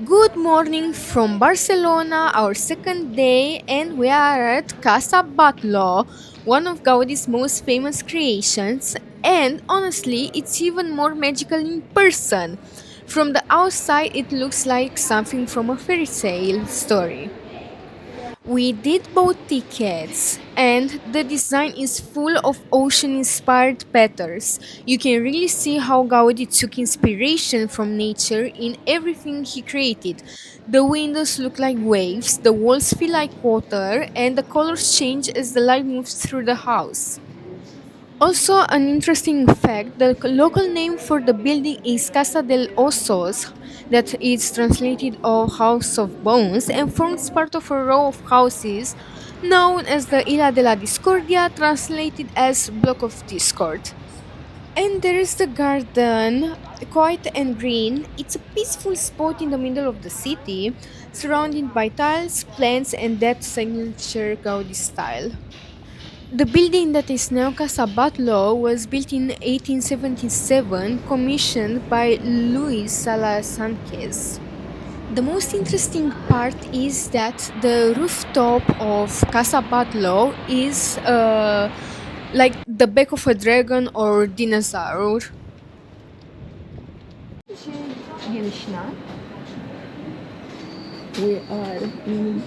Good morning from Barcelona, our second day, and we are at Casa Batlló, one of Gaudi's most famous creations. And honestly, it's even more magical in person. From the outside, it looks like something from a fairy tale story. We did both tickets, and the design is full of ocean inspired patterns. You can really see how Gaudi took inspiration from nature in everything he created. The windows look like waves, the walls feel like water, and the colors change as the light moves through the house. Also, an interesting fact, the local name for the building is Casa del Osos, that is translated of House of Bones and forms part of a row of houses known as the Isla de la Discordia, translated as Block of Discord. And there is the garden, quiet and green. It's a peaceful spot in the middle of the city, surrounded by tiles, plants, and that signature Gaudi style. The building that is now Casa Batlló was built in 1877, commissioned by Luis Sala Sanchez. The most interesting part is that the rooftop of Casa Batlló is like the back of a dragon or dinosaur. We are in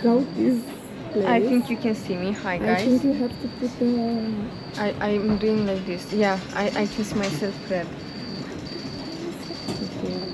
Gaudi's I place. think you can see me. Hi I think guys. you have to put the. I'm doing like this. Yeah, I can see myself red. Okay.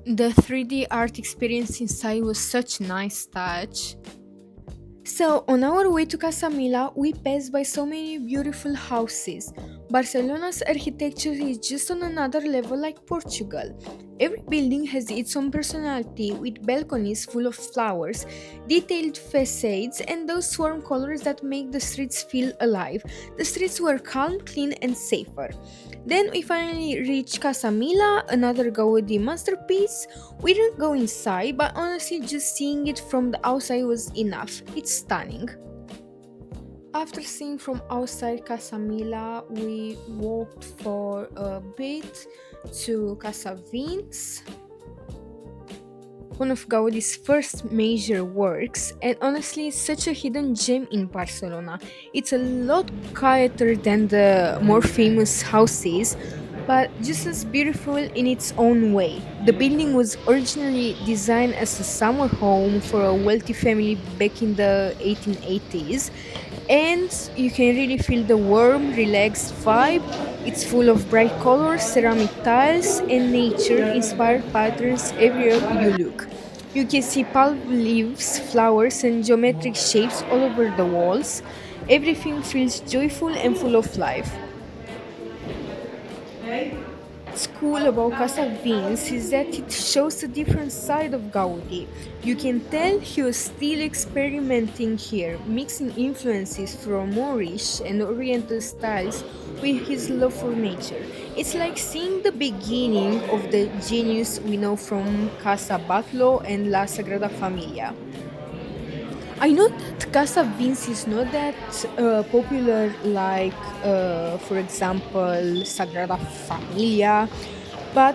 The 3D art experience inside was such a nice touch. So, on our way to Casamila, we passed by so many beautiful houses. Barcelona's architecture is just on another level like Portugal. Every building has its own personality, with balconies full of flowers, detailed facades, and those warm colors that make the streets feel alive. The streets were calm, clean, and safer. Then we finally reached Casamila, another Gaudi masterpiece. We didn't go inside, but honestly, just seeing it from the outside was enough. It's stunning. After seeing from outside Casamila, we walked for a bit to Casa Vins, one of Gaudi's first major works, and honestly, it's such a hidden gem in Barcelona. It's a lot quieter than the more famous houses, but just as beautiful in its own way. The building was originally designed as a summer home for a wealthy family back in the 1880s, and you can really feel the warm, relaxed vibe. It's full of bright colors, ceramic tiles, and nature inspired patterns everywhere you look. You can see palm leaves, flowers, and geometric shapes all over the walls. Everything feels joyful and full of life. What's cool about Casa Vince is that it shows a different side of Gaudi. You can tell he was still experimenting here, mixing influences from Moorish and Oriental styles with his love for nature. It's like seeing the beginning of the genius we know from Casa Batlló and La Sagrada Familia. I know that Casa Vinci is not that popular like, for example, Sagrada Familia, but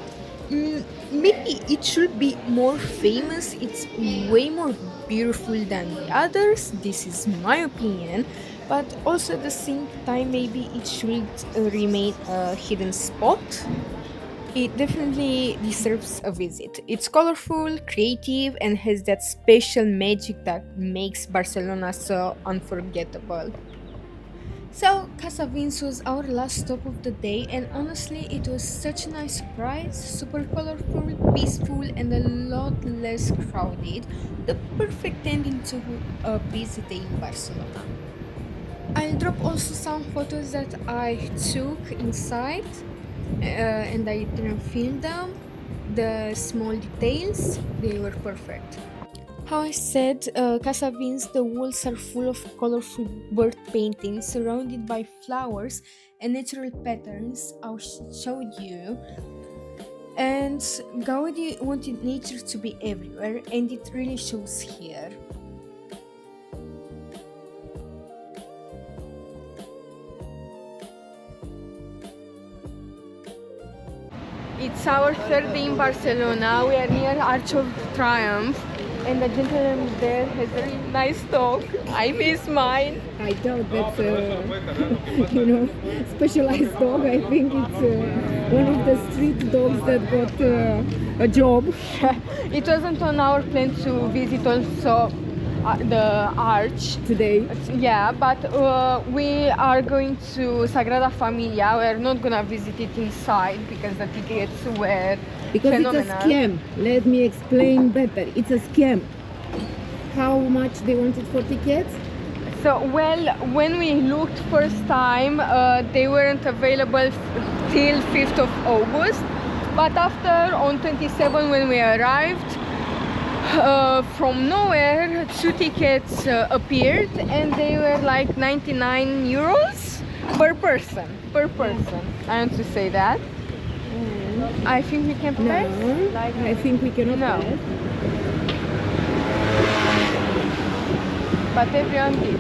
maybe it should be more famous. It's way more beautiful than the others. This is my opinion. But also at the same time, maybe it should remain a hidden spot. It definitely deserves a visit. It's colorful, creative, and has that special magic that makes Barcelona so unforgettable. So, Casavins was our last stop of the day, and honestly, it was such a nice surprise. Super colorful, peaceful, and a lot less crowded. The perfect ending to a busy day in Barcelona. I'll drop also some photos that I took inside, and I didn't film them. The small details, they were perfect. How I said, Casa Vins, the walls are full of colorful bird paintings surrounded by flowers and natural patterns I showed you. And Gaudi wanted nature to be everywhere, and it really shows here. It's our third day in Barcelona. We are near Arch of Triumph, and the gentleman there has a really nice dog. I miss mine. I doubt that's a specialized dog. I think it's one of the street dogs that got a job. It wasn't on our plan to visit also the arch Today. Yeah, but we are going to Sagrada Familia. We are not gonna visit it inside because the tickets were Because phenomenal. it's a scam. Let me explain better. It's a scam. How much they wanted for tickets? So, well, when we looked first time, they weren't available till 5th of August. But after, on 27, when we arrived, from nowhere, two tickets appeared, and they were like 99 euros per person. Per person. I want to say that. I think we can pass. No, Like, I think we cannot No. pass. but everyone did.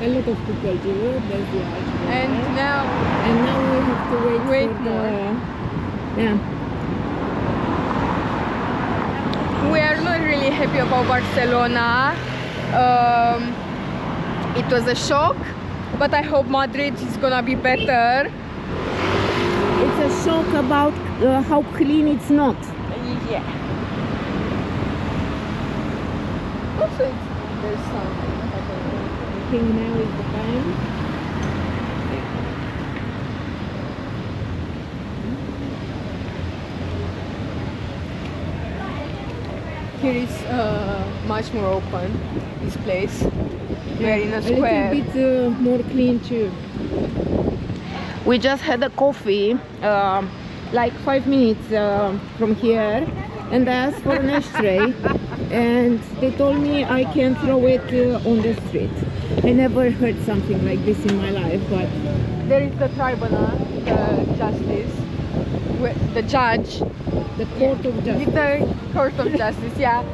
A lot of people do. There's the arch. And now And now we have to wait for more. Yeah. we are not really happy about Barcelona. It was a shock, but I hope Madrid is gonna be better. It's a shock about how clean it's not. Yeah. Also, there's something. I think now is the time. Here is much more open. This place. We are in a A square. little bit more clean too. We just had a coffee like 5 minutes from here, and I asked for an ashtray, and they told me I can throw it on the street. I never heard something like this in my life, but There is the tribunal, the justice, the judge, the court of justice. the court of justice. Yeah.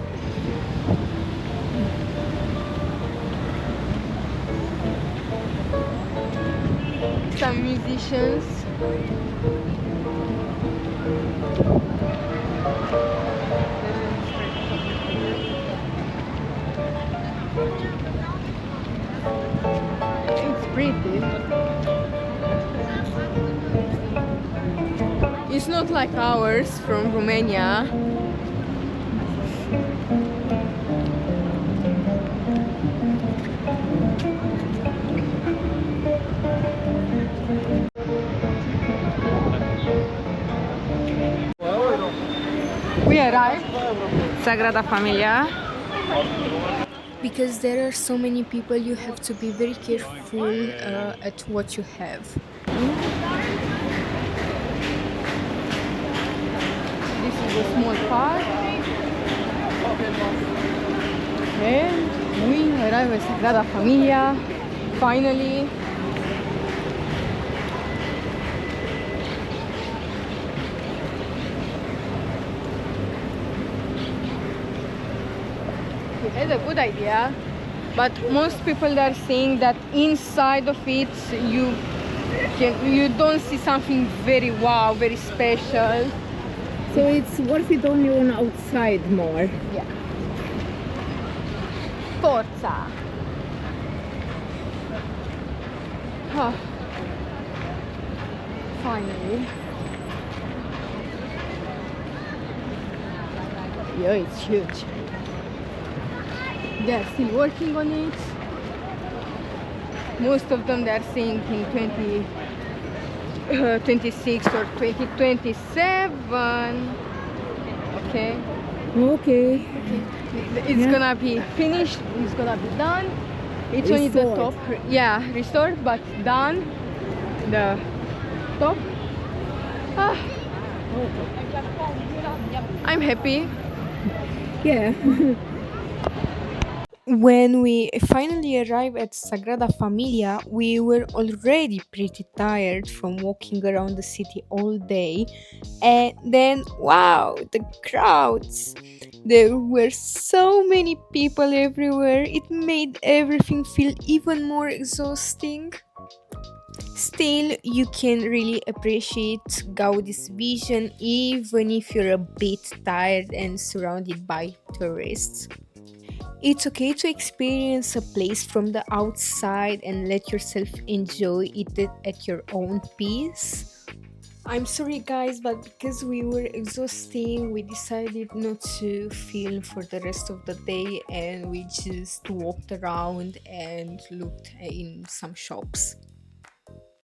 Some musicians. It's pretty. It's not like ours from Romania. We arrived. Sagrada Familia. Because there are so many people, you have to be very careful at what you have. This is a small park. And we arrive at Sagrada Familia, finally. We had a good idea, but most people are saying that inside of it you don't see something very wow, very special. So it's worth it only on outside more. Yeah. Forza. Ah. Finally. Yeah, it's huge. They are still working on it. most of them they're saying in 2026 or 2027. Okay. Okay. It's Yeah. gonna be finished, it's gonna be done. It's only the Restored. top, yeah, restored, but done. The top. Ah, I'm happy. Yeah. When we finally arrived at Sagrada Familia, we were already pretty tired from walking around the city all day. And then, wow, the crowds! There were so many people everywhere, it made everything feel even more exhausting. Still, you can really appreciate Gaudi's vision even if you're a bit tired and surrounded by tourists. It's okay to experience a place from the outside and let yourself enjoy it at your own pace. I'm sorry, guys, but because we were exhausting, we decided not to film for the rest of the day and we just walked around and looked in some shops.